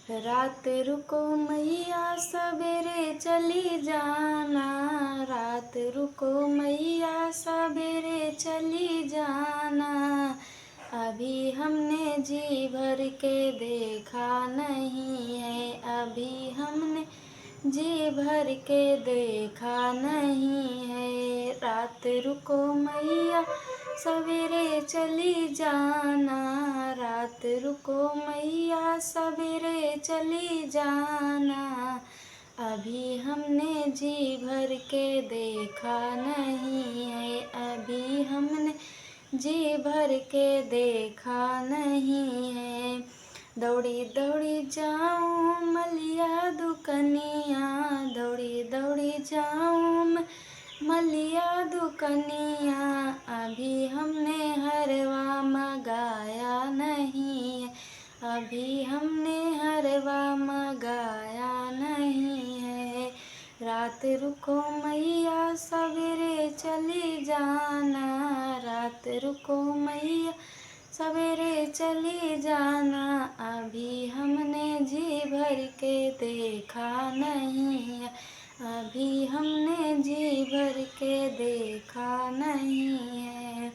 रात रुको मैया सवेरे चली जाना, रात रुको मैया सवेरे चली जाना। अभी हमने जी भर के देखा नहीं है, अभी हमने जी भर के देखा नहीं है। रात रुको मैया सवेरे चली जाना, रात रुको मैया सवेरे चली जाना। अभी हमने जी भर के देखा नहीं है, अभी हमने जी भर के देखा नहीं है। दौड़ी दौड़ी जाऊं मलिया दुकनिया, दौड़ी दौड़ी जाऊं मैं मलिया दुकनिया। अभी हमने हरवा मंगाया नहीं है, अभी हमने हरवा मंगाया नहीं है। रात रुको मैया सवेरे चली जाना, रात रुको मैया सवेरे चली जाना। अभी हमने जी भर के देखा नहीं है, अभी हमने जी भर के देखा नहीं है।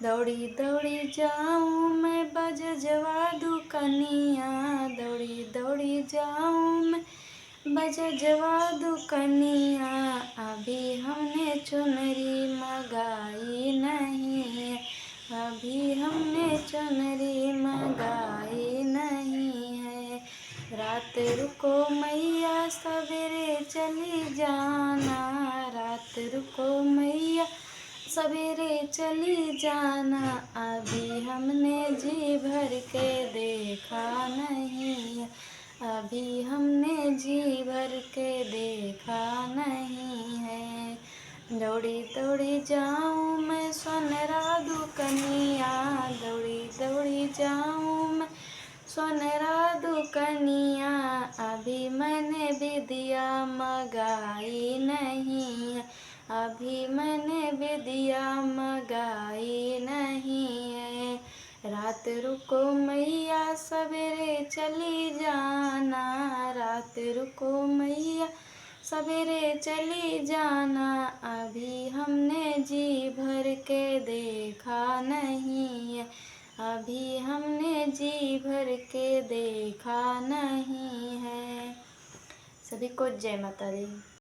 दौड़ी दौड़ी जाऊं मैं बजजवा दुकनिया, दौड़ी दौड़ी जाऊं मैं बजजवा दुकनिया। अभी हमने चुनरी मंगाई नहीं है, अभी हमने चुनरी मंगाई नहीं है। रात रुको मैया सवेरे चली जाना, रात रुको मैया सवेरे चली जाना। अभी हमने जी भर के देखा नहीं है, अभी हमने जी भर के देखा नहीं है। दौड़ी दौड़ी जाऊं मैं सोनरा दुकनिया, दौड़ी दौड़ी जाऊं मैं सोनरा दुकनिया। अभी मैंने विदिया मंगाई नहीं है, अभी मैंने विदिया मंगाई नहीं है। रात रुको मैया सवेरे चली जाना, रात रुको मैया सवेरे चली जाना। अभी हमने जी भर के देखा नहीं है, अभी हमने जी भर के देखा नहीं है। सभी को जय माता दी।